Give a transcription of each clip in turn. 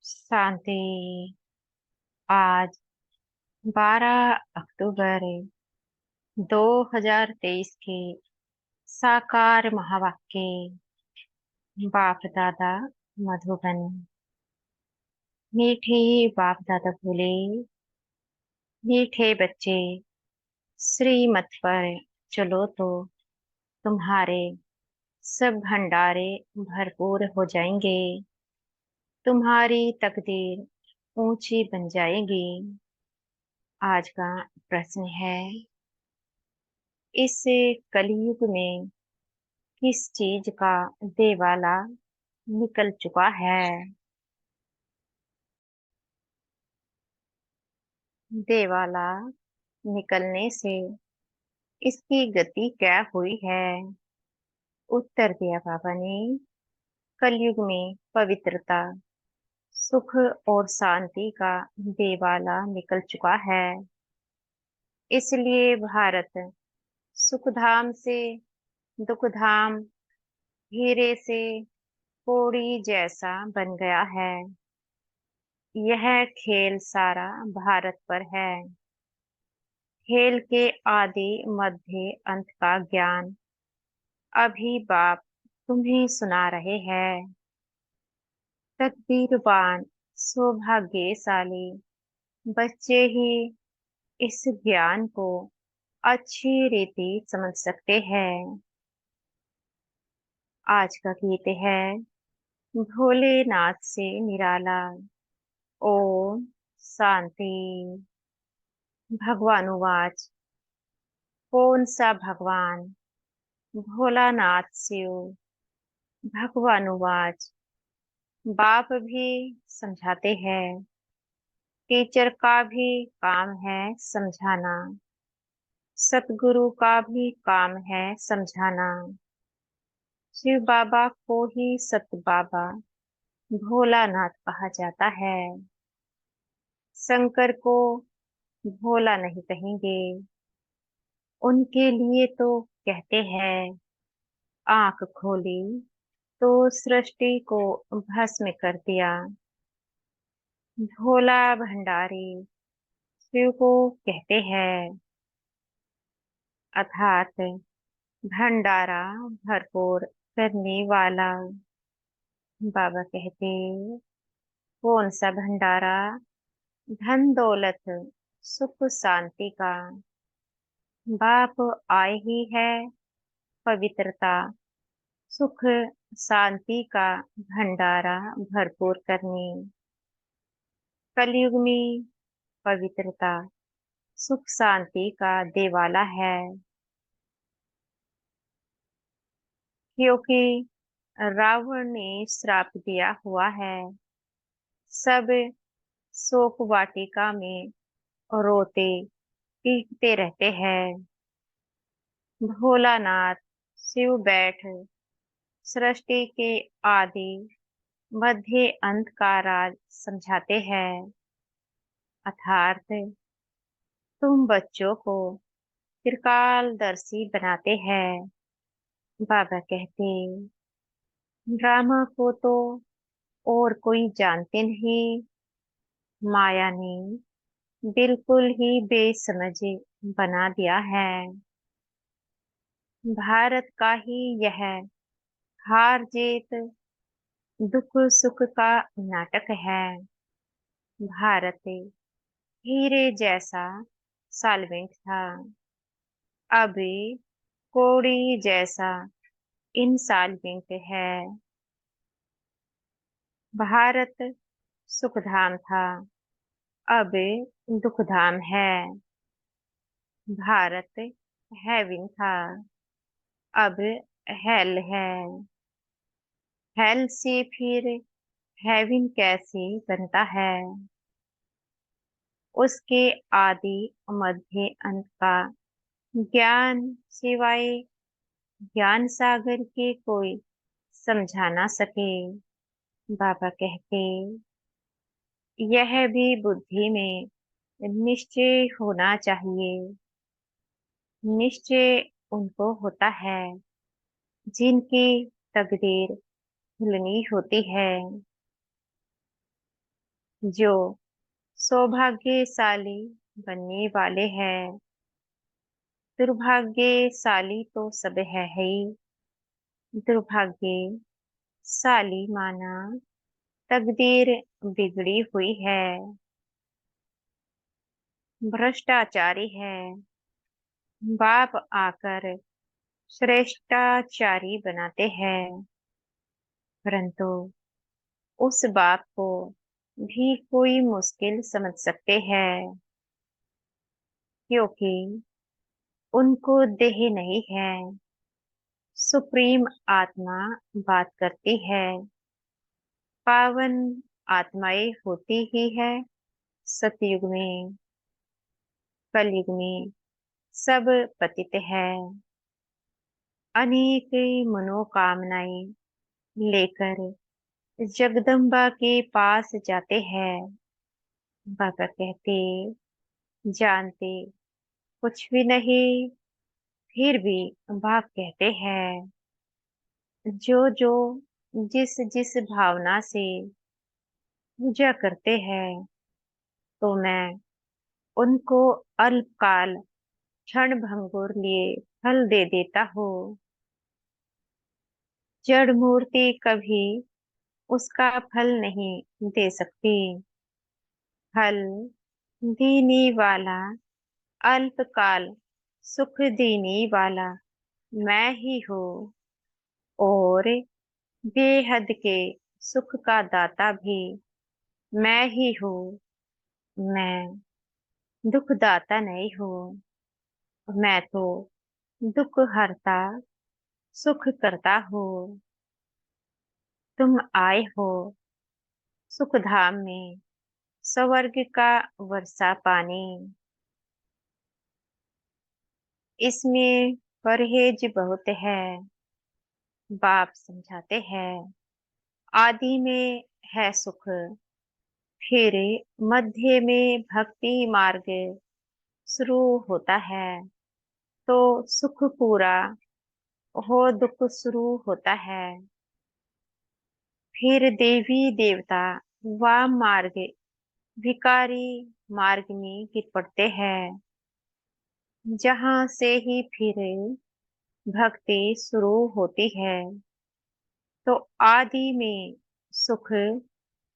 शांति। आज 12 अक्टूबर 2023 के साकार महावाक्य। बाप दादा मधुबन। मीठे बाप दादा बोले, मीठे बच्चे, श्रीमत पर चलो तो तुम्हारे सब भंडारे भरपूर हो जाएंगे। तुम्हारी तकदीर ऊंची बन जाएगी। आज का प्रश्न है, इस कलयुग में किस चीज का देवाला निकल चुका है? देवाला निकलने से इसकी गति क्या हुई है? उत्तर दिया बाबा ने, कलयुग में पवित्रता, सुख और शांति का देवाला निकल चुका है। इसलिए भारत सुखधाम से दुखधाम, हीरे से कौड़ी जैसा बन गया है। यह खेल सारा भारत पर है। खेल के आदि मध्य अंत का ज्ञान अभी बाप तुम्हें सुना रहे हैं। तकदीरवान सौभाग्यशाली बच्चे ही इस ज्ञान को अच्छी रीति समझ सकते हैं। आज का गीत है भोलेनाथ से निराला। ओम शांति। भगवानुवाच, कौन सा भगवान? भोलानाथ शिव। भगवानुवाच, बाप भी समझाते हैं। टीचर का भी काम है समझाना। सतगुरु का भी काम है समझाना। शिव बाबा को ही सत बाबा भोलानाथ कहा जाता है। शंकर को भोला नहीं कहेंगे। उनके लिए तो कहते हैं, आंख खोली तो सृष्टि को भस्म कर दिया। भोला भंडारी शिव को कहते हैं, अर्थात भंडारा भरपूर करने वाला। बाबा कहते, कौन सा भंडारा? धन दौलत सुख शांति का। बाप आए ही है पवित्रता, सुख शांति का भंडारा भरपूर करने। कलयुग में पवित्रता, सुख शांति का देवाला है। क्योंकि रावण ने श्राप दिया हुआ है। सब शोक वाटिका में रोते पीटते रहते हैं। भोलानाथ शिव बैठ सृष्टि के आदि मध्य अंत का राज समझाते हैं। अर्थात तुम बच्चों को त्रिकालदर्शी बनाते हैं। बाबा कहते, ड्रामा को तो और कोई जानते नहीं। माया ने बिल्कुल ही बेसमझ बना दिया है। भारत का ही यह हार जीत दुख सुख का नाटक है। भारत हीरे जैसा साल्वेंट था, अब कौड़ी जैसा इंसॉल्वेंट है। भारत सुखधाम था, अब दुखधाम है। भारत हेवन था, अब हेल है। हेल से फिर हेवन कैसे बनता है? उसके आदि मध्य अंत का ज्ञान सिवाय ज्ञान सागर के कोई समझा ना सके। बाबा कहते, यह भी बुद्धि में निश्चय होना चाहिए। निश्चय उनको होता है जिनकी तकदीर खुलनी होती है। जो सौभाग्यशाली बनने वाले हैं। दुर्भाग्यशाली तो सब है ही। दुर्भाग्यशाली माना तकदीर बिगड़ी हुई है, भ्रष्टाचारी है। बाप आकर श्रेष्ठाचारी बनाते हैं, परंतु उस बाप को भी कोई मुश्किल समझ सकते हैं, क्योंकि उनको देह नहीं है। सुप्रीम आत्मा बात करती है। पावन आत्माएं होती ही है सतयुग में। कलयुग में सब पतित है। अनेक मनोकामनाएं लेकर जगदम्बा के पास जाते हैं। बाबा कहते जानते कुछ भी नहीं, फिर भी बाप कहते हैं जो जो जिस जिस भावना से पूजा करते हैं, तो मैं उनको अल्पकाल क्षण भंगुर लिए फल दे देता हूँ। जड़ मूर्ति कभी उसका फल नहीं दे सकती। फल देने वाला, अल्पकाल सुख देने वाला मैं ही हूँ, और बेहद के सुख का दाता भी मैं ही हूँ। मैं दुखदाता नहीं हूँ। मैं तो दुख हरता, सुख करता हूँ। तुम आए हो सुख धाम में, स्वर्ग का वर्षा पानी। इसमें परहेज बहुत है, बाप समझाते हैं। आदि में है सुख, फिर मध्य में भक्ति मार्ग शुरू होता है, तो सुख पूरा हो दुख शुरू होता है। फिर देवी देवता वाम मार्ग, भिकारी मार्ग में गिर पड़ते हैं, जहां से ही फिर भक्ति शुरू होती है। तो आदि में सुख,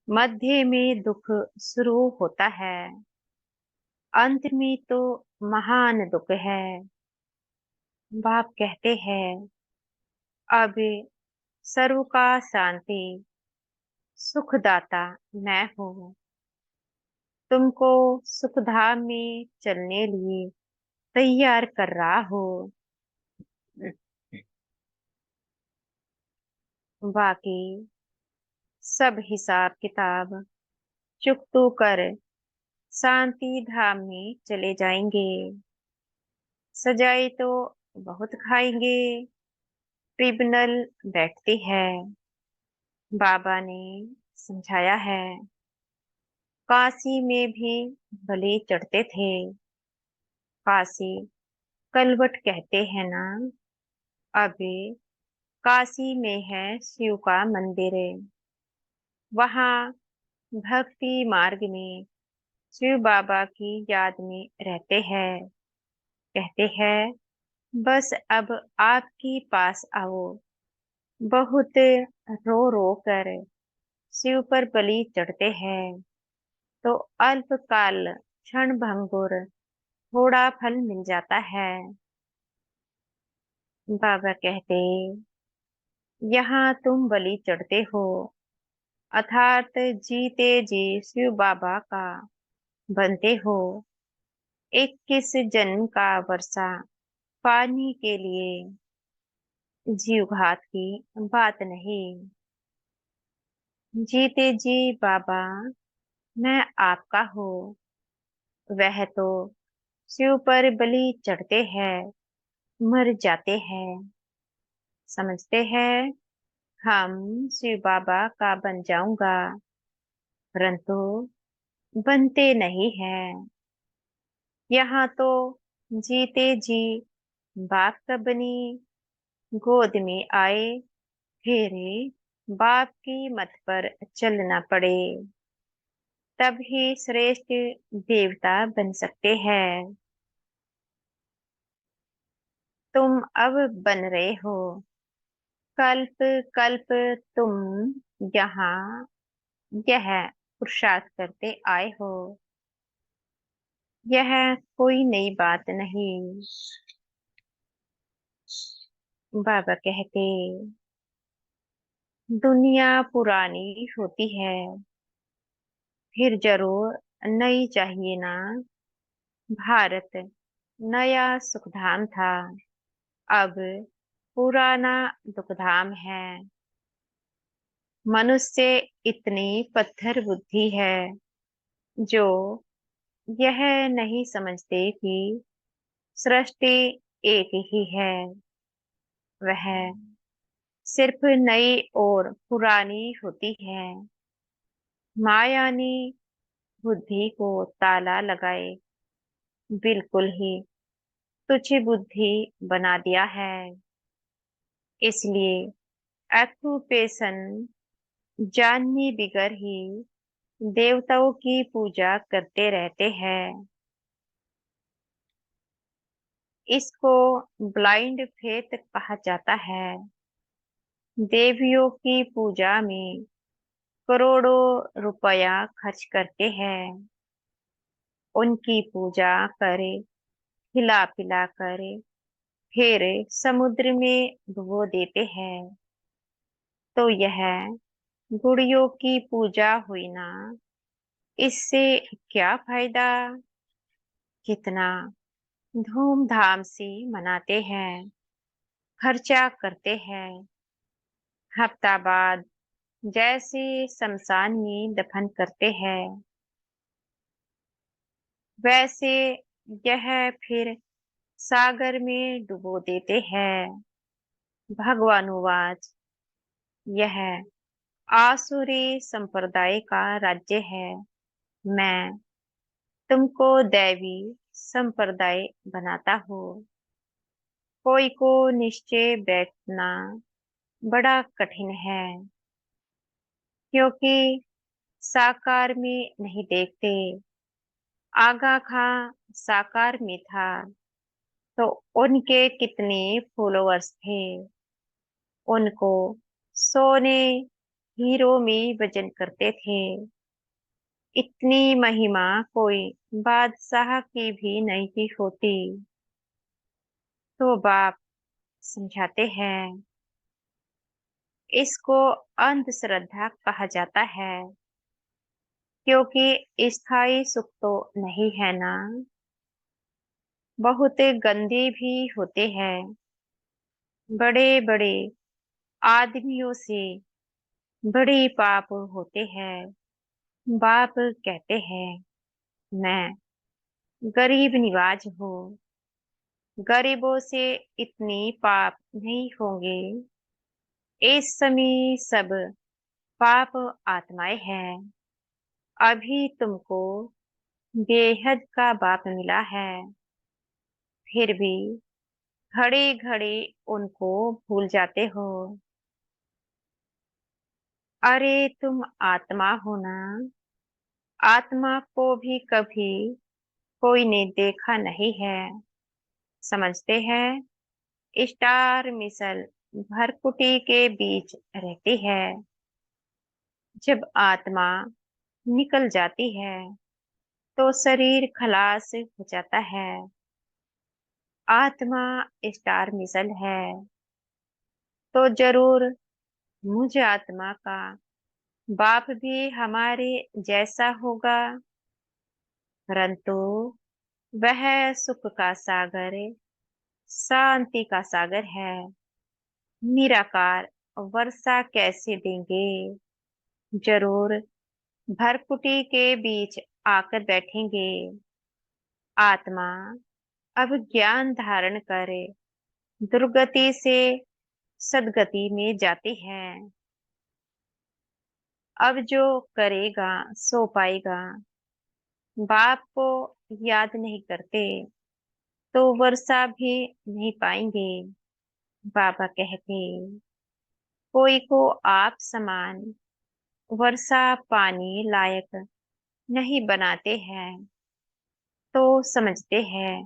मध्य में दुख शुरू होता है, अंत में तो महान दुख है। बाप कहते हैं अब सर्व का शांति सुखदाता मैं हूँ। तुमको सुखधाम में चलने लिए तैयार कर रहा हूँ। बाकी सब हिसाब किताब चुकतू कर शांति धाम में चले जाएंगे। सजाए तो बहुत खाएंगे। ट्रिब्यूनल बैठती है। बाबा ने समझाया है, काशी में भी बलि चढ़ते थे। काशी कलवट कहते हैं ना। अभी काशी में है शिव का मंदिर। वहाँ भक्ति मार्ग में शिव बाबा की याद में रहते हैं। कहते हैं बस अब आपके पास आओ। बहुत रो रो कर शिव पर बलि चढ़ते हैं, तो अल्पकाल क्षण भंगुर थोड़ा फल मिल जाता है। बाबा कहते यहाँ तुम बलि चढ़ते हो, अर्थात जीते जी शिव बाबा का बनते हो। 21 जन्म का वर्षा पाने के लिए जीव घात की बात नहीं। जीते जी बाबा मैं आपका हूँ। वह तो शिव पर बलि चढ़ते हैं, मर जाते हैं। समझते हैं हम शिव बाबा का बन जाऊंगा, परंतु बनते नहीं हैं। यहाँ तो जीते जी बाप का बनी, गोद में आए, फिर बाप की मत पर चलना पड़े। तभी श्रेष्ठ देवता बन सकते हैं। तुम अब बन रहे हो। कल्प कल्प तुम यहाँ यह पुरुषार्थ करते आए हो। यह कोई नई बात नहीं। बाबा कहते, दुनिया पुरानी होती है, फिर जरूर नई चाहिए ना। भारत नया सुखधाम था, अब पुराना दुखधाम है। मनुष्य इतनी पत्थर बुद्धि है जो यह नहीं समझते कि सृष्टि एक ही है। वह सिर्फ नई और पुरानी होती है। माया ने बुद्धि को ताला लगाए बिल्कुल ही तुच्छ बुद्धि बना दिया है। इसलिए ऑक्यूपेशन जानने बिगर ही देवताओं की पूजा करते रहते हैं। इसको ब्लाइंड फेथ कहा जाता है। देवियों की पूजा में करोड़ों रुपया खर्च करते हैं। उनकी पूजा करे, खिला पिला करे, फिर समुद्र में डुबो देते हैं। तो यह गुड़ियों की पूजा हुई ना। इससे क्या फायदा। कितना धूमधाम से मनाते हैं, खर्चा करते हैं। हफ्ता बाद जैसे शमशान में दफन करते हैं, वैसे यह फिर सागर में डुबो देते हैं। भगवानुवाच, यह आसुरी संप्रदाय का राज्य है। मैं तुमको दैवी संप्रदाय बनाता हूँ। कोई को निश्चय बैठना बड़ा कठिन है, क्योंकि साकार में नहीं देखते। आगा खां साकार में था तो उनके कितने फॉलोअर्स थे। उनको सोने हीरो में वजन करते थे। इतनी महिमा कोई बादशाह की भी नहीं की होती। तो बाप समझाते हैं, इसको अंधश्रद्धा कहा जाता है, क्योंकि स्थायी सुख तो नहीं है ना। बहुत गंदे भी होते हैं। बड़े बड़े आदमियों से बड़े पाप होते हैं। बाप कहते हैं, मैं गरीब निवाज हूँ। गरीबों से इतनी पाप नहीं होंगे। इस समय सब पाप आत्माएं हैं। अभी तुमको बेहद का बाप मिला है, फिर भी घड़े घड़े उनको भूल जाते हो। अरे तुम आत्मा हो ना। आत्मा को भी कभी कोई ने देखा नहीं है। समझते हैं, स्टार मिसल भरकुटी के बीच रहती है। जब आत्मा निकल जाती है तो शरीर खलास हो जाता है। आत्मा स्टार मिसल है तो जरूर मुझ आत्मा का बाप भी हमारे जैसा होगा। परंतु वह सुख का सागर, शांति का सागर है। निराकार वर्षा कैसे देंगे। जरूर भरकुटी के बीच आकर बैठेंगे। आत्मा अब ज्ञान धारण करे दुर्गति से सदगति में जाती है। अब जो करेगा सो पाएगा। बाप को याद नहीं करते तो वर्षा भी नहीं पाएंगे। बाबा कहते, कोई को आप समान वर्षा पानी लायक नहीं बनाते हैं तो समझते हैं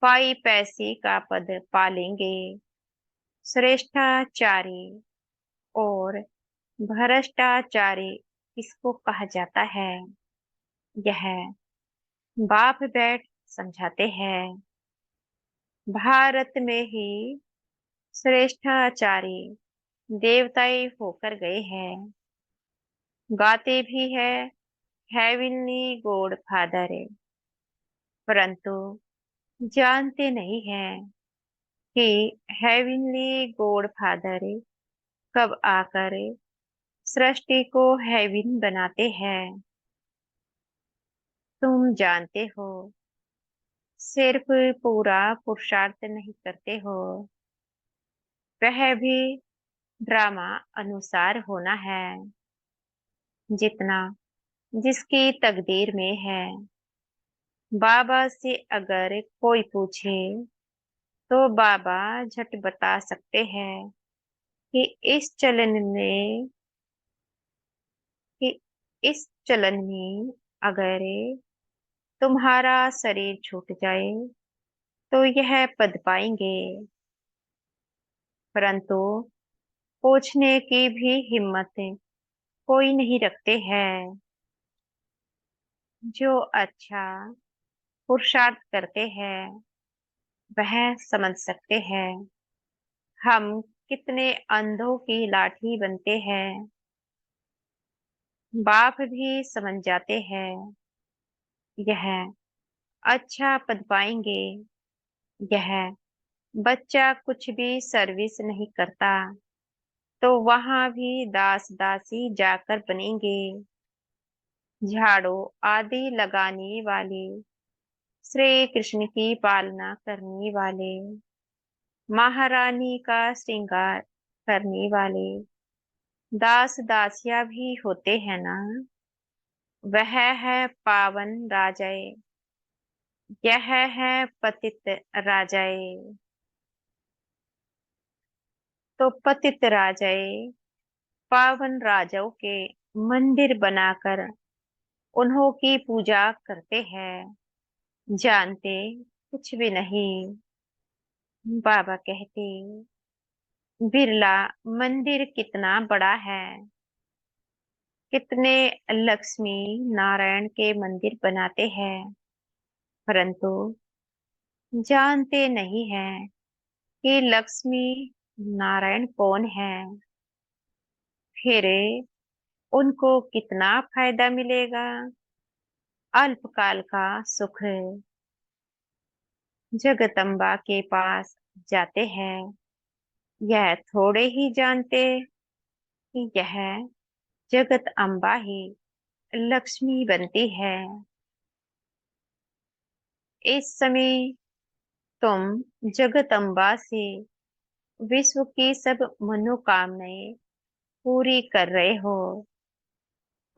पाई पैसे का पद पालेंगे। श्रेष्ठाचारी और भ्रष्टाचारी किसको कहा जाता है? यह बाप बैठ समझाते हैं। भारत में ही श्रेष्ठाचारी देवताएं होकर गए हैं। गाते भी है हेवनली गॉड फादर, परंतु जानते नहीं हैं कि हेवनली गॉड फादर कब आकर सृष्टि को हेवन बनाते हैं। तुम जानते हो, सिर्फ पूरा पुरुषार्थ नहीं करते हो, वह भी ड्रामा अनुसार होना है, जितना जिसकी तकदीर में है। बाबा से अगर कोई पूछे तो बाबा झट बता सकते हैं कि इस चलन में कि इस चलन में अगर तुम्हारा शरीर छूट जाए तो यह पद पाएंगे। परंतु पूछने की भी हिम्मत कोई नहीं रखते हैं। जो अच्छा पुरुषार्थ करते हैं वह समझ सकते हैं हम कितने अंधों की लाठी बनते हैं। बाप भी समझ जाते हैं यह अच्छा पद पाएंगे। यह बच्चा कुछ भी सर्विस नहीं करता तो वहां भी दास दासी जाकर बनेंगे। झाड़ू आदि लगाने वाले, श्री कृष्ण की पालना करने वाले, महारानी का श्रृंगार करने वाले दास दासिया भी होते हैं ना। वह है पावन राजाए, यह है पतित राजाए। तो पतित राजाए पावन राजाओं के मंदिर बनाकर उन्हों की पूजा करते हैं, जानते कुछ भी नहीं। बाबा कहते, बिरला मंदिर कितना बड़ा है, कितने लक्ष्मी नारायण के मंदिर बनाते हैं, परंतु जानते नहीं हैं कि लक्ष्मी नारायण कौन है। फिर उनको कितना फायदा मिलेगा? अल्पकाल का सुख। जगदम्बा के पास जाते हैं, यह थोड़े ही जानते कि यह जगत अम्बा ही लक्ष्मी बनती है। इस समय तुम जगदम्बा से विश्व की सब मनोकामनाएं पूरी कर रहे हो,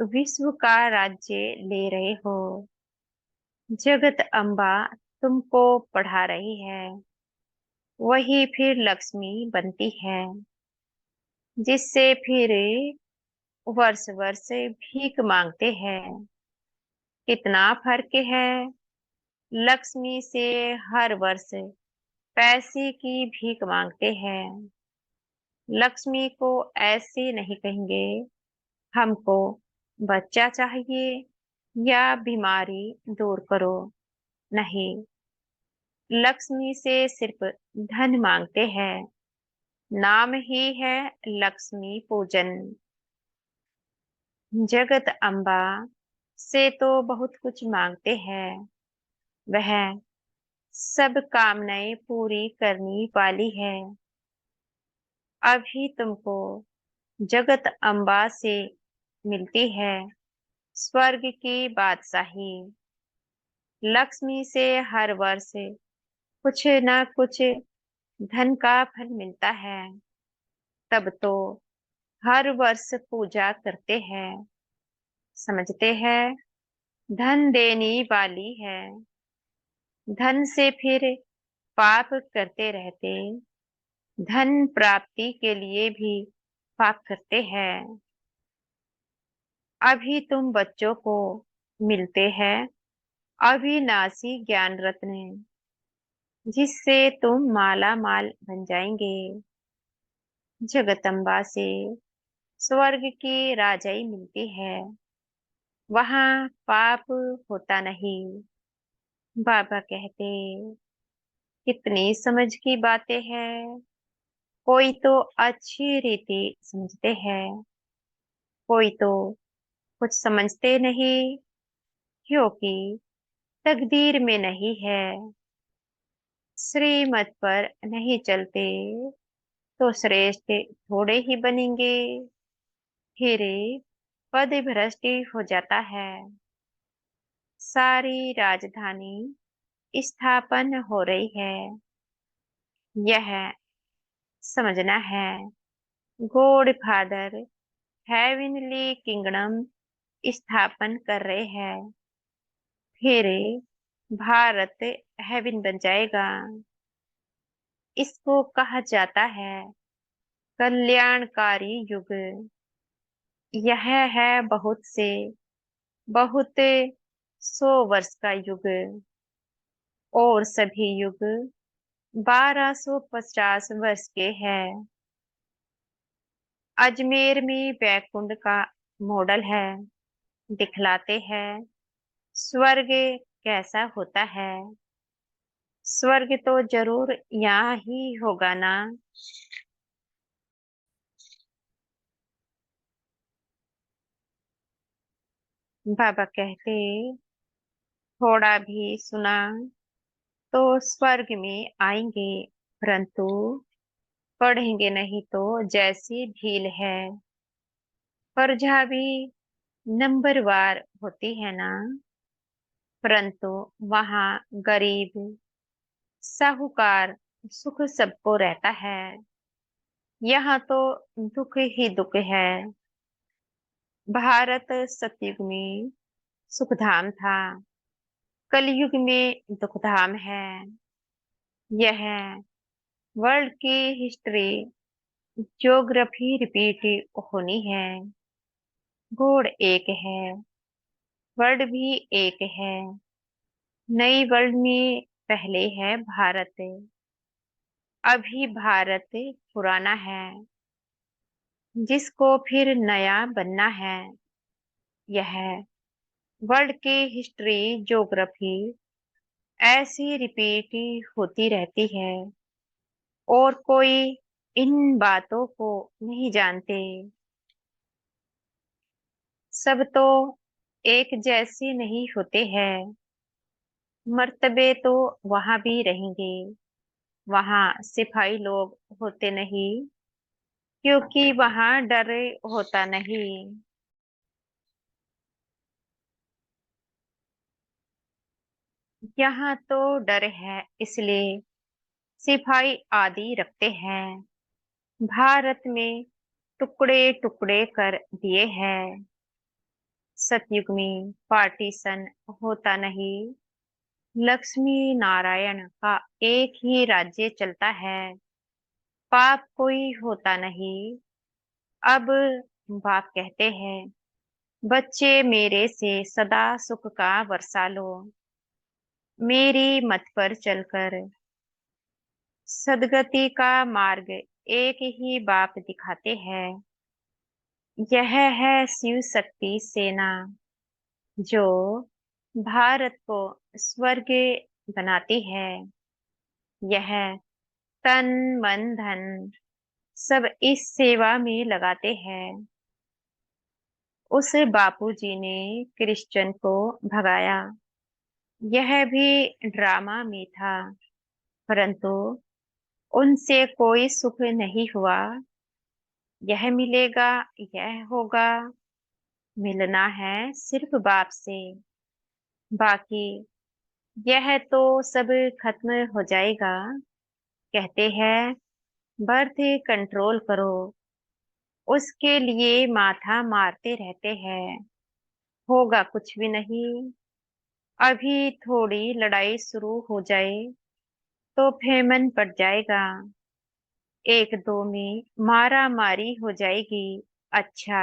विश्व का राज्य ले रहे हो। जगत अम्बा तुमको पढ़ा रही है, वही फिर लक्ष्मी बनती है, जिससे फिर वर्ष वर्ष भीख मांगते हैं। कितना फर्क है? लक्ष्मी से हर वर्ष पैसे की भीख मांगते हैं। लक्ष्मी को ऐसे नहीं कहेंगे हमको बच्चा चाहिए या बीमारी दूर करो। नहीं, लक्ष्मी से सिर्फ धन मांगते हैं। नाम ही है लक्ष्मी पूजन। जगत अम्बा से तो बहुत कुछ मांगते हैं, वह सब कामनाएं पूरी करने वाली है। अभी तुमको जगत अम्बा से मिलती है स्वर्ग की बादशाही। लक्ष्मी से हर वर्ष कुछ न कुछ धन का फल मिलता है, तब तो हर वर्ष पूजा करते हैं, समझते हैं धन देने वाली है। धन से फिर पाप करते रहते, धन प्राप्ति के लिए भी पाप करते हैं। अभी तुम बच्चों को मिलते हैं अविनाशी ज्ञान रत्न, जिससे तुम माला माल बन जाएंगे। जगदम्बा से स्वर्ग की राजाई मिलती है, वहां पाप होता नहीं। बाबा कहते, कितनी समझ की बातें हैं। कोई तो अच्छी रीति समझते हैं, कोई तो कुछ समझते नहीं, क्योंकि तकदीर में नहीं है। श्रीमत पर नहीं चलते तो श्रेष्ठ थोड़े ही बनेंगे, फिर पद भ्रष्ट हो जाता है। सारी राजधानी स्थापन हो रही है, यह समझना है। गॉड फादर हेवनली किंगडम स्थापन कर रहे हैं, फिर भारत हेवन बन जाएगा। इसको कहा जाता है कल्याणकारी युग। यह है बहुत 100 वर्ष का युग, और सभी युग 1250 वर्ष के हैं। अजमेर में बैकुंठ का मॉडल है, दिखलाते हैं स्वर्ग कैसा होता है। स्वर्ग तो जरूर यहाँ ही होगा ना। बाबा कहते, थोड़ा भी सुना तो स्वर्ग में आएंगे, परंतु पढ़ेंगे नहीं तो जैसी भील है। प्रजा भी नंबरवार होती है ना, परंतु वहाँ गरीब साहूकार सुख सबको रहता है। यहाँ तो दुख ही दुख है। भारत सतयुग में सुखधाम था, कलयुग में दुखधाम है। यह वर्ल्ड की हिस्ट्री ज्योग्राफी रिपीट होनी है। गॉड एक है, वर्ल्ड भी एक है। नई वर्ल्ड में पहले है भारत, अभी भारत पुराना है, जिसको फिर नया बनना है। यह वर्ल्ड की हिस्ट्री ज्योग्राफी ऐसी रिपीट होती रहती है, और कोई इन बातों को नहीं जानते। सब तो एक जैसे नहीं होते हैं। मर्तबे तो वहां भी रहेंगे, वहां सिपाही लोग होते नहीं, क्योंकि वहां डर होता नहीं। यहाँ तो डर है, इसलिए सिपाही आदि रखते हैं। भारत में टुकड़े टुकड़े कर दिए हैं। सतयुग में पार्टीशन होता नहीं, लक्ष्मी नारायण का एक ही राज्य चलता है। पाप कोई होता नहीं। अब बाप कहते हैं, बच्चे मेरे से सदा सुख का वर्षा लो। मेरी मत पर चलकर सदगति का मार्ग एक ही बाप दिखाते हैं। यह है शिव शक्ति सेना, जो भारत को स्वर्ग बनाती है। यह तन मन धन सब इस सेवा में लगाते हैं। उस बापूजी ने क्रिश्चियन को भगाया, यह भी ड्रामा में था, परंतु उनसे कोई सुख नहीं हुआ। यह मिलेगा, यह होगा, मिलना है सिर्फ बाप से। बाकी यह तो सब खत्म हो जाएगा। कहते हैं बर्थ कंट्रोल करो, उसके लिए माथा मारते रहते हैं, होगा कुछ भी नहीं। अभी थोड़ी लड़ाई शुरू हो जाए तो फेमन पड़ जाएगा, एक दो में मारा मारी हो जाएगी। अच्छा,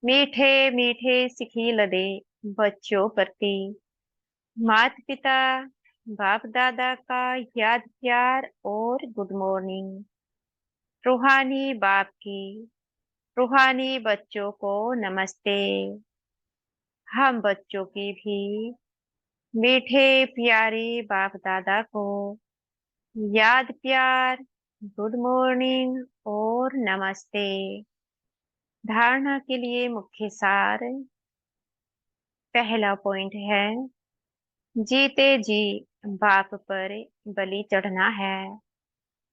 मीठे मीठे सिखी लदे बच्चों प्रति माता पिता बाप दादा का याद प्यार और गुड मॉर्निंग। रूहानी बाप की रूहानी बच्चों को नमस्ते। हम बच्चों की भी मीठे प्यारे बाप दादा को याद प्यार, गुड मॉर्निंग और नमस्ते। धारणा के लिए मुख्य सार। पहला पॉइंट है, जीते जी बाप पर बलि चढ़ना है,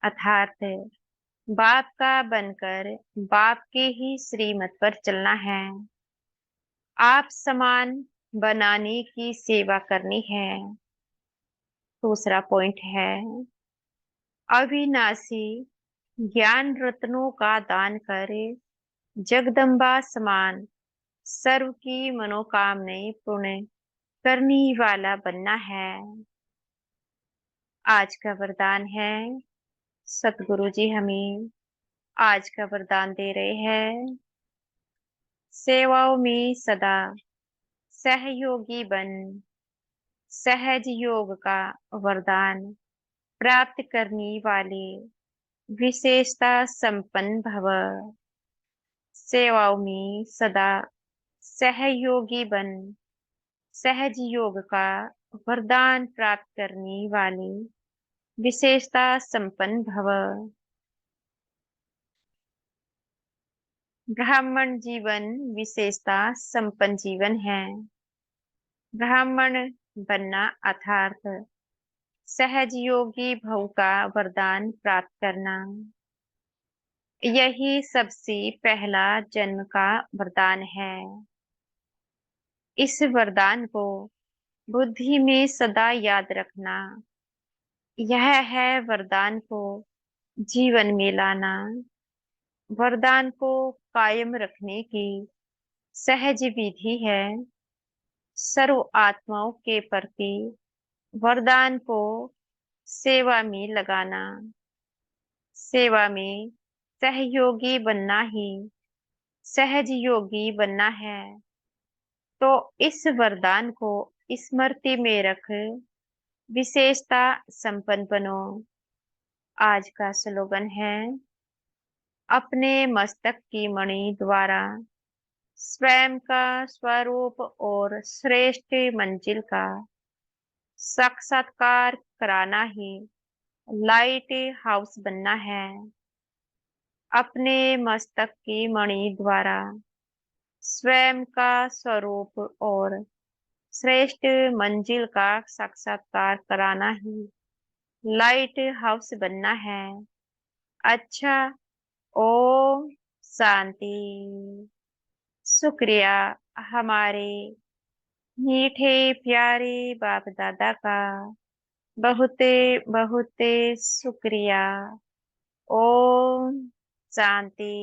अर्थात बाप का बनकर बाप के ही श्रीमत पर चलना है। आप समान बनाने की सेवा करनी है। दूसरा पॉइंट है, अविनाशी ज्ञान रत्नों का दान कर जगदम्बा समान सर्व की मनोकामनाएं पूर्ण करने वाला बनना है। आज का वरदान है, सतगुरु जी हमें आज का वरदान दे रहे हैं, सेवाओं में सदा सहयोगी बन सहज योग का वरदान प्राप्त करने वाले विशेषता संपन्न भव। सेवाओं में सदा सहयोगी बन सहज योग का वरदान प्राप्त करने वाली विशेषता संपन्न भव। ब्राह्मण जीवन विशेषता संपन्न जीवन है। ब्राह्मण बनना अर्थात सहज योगी भव का वरदान प्राप्त करना, यही सबसे पहला जन्म का वरदान है। इस वरदान को बुद्धि में सदा याद रखना, यह है वरदान को जीवन में लाना। वरदान को कायम रखने की सहज विधि है, सर्व आत्माओं के प्रति वरदान को सेवा में लगाना। सेवा में सहयोगी बनना ही सहज योगी बनना है। तो इस वरदान को स्मृति में रख विशेषता संपन्न बनो। आज का स्लोगन है, अपने मस्तक की मणि द्वारा स्वयं का स्वरूप और श्रेष्ठ मंजिल का साक्षात्कार कराना ही लाइट हाउस बनना है। अपने मस्तक की मणि द्वारा स्वयं का स्वरूप और श्रेष्ठ मंजिल का साक्षात्कार कराना ही लाइट हाउस बनना है। अच्छा, ओम शांति। शुक्रिया हमारे मीठे प्यारे बाप दादा का, बहुत बहुत शुक्रिया। ओम शांति।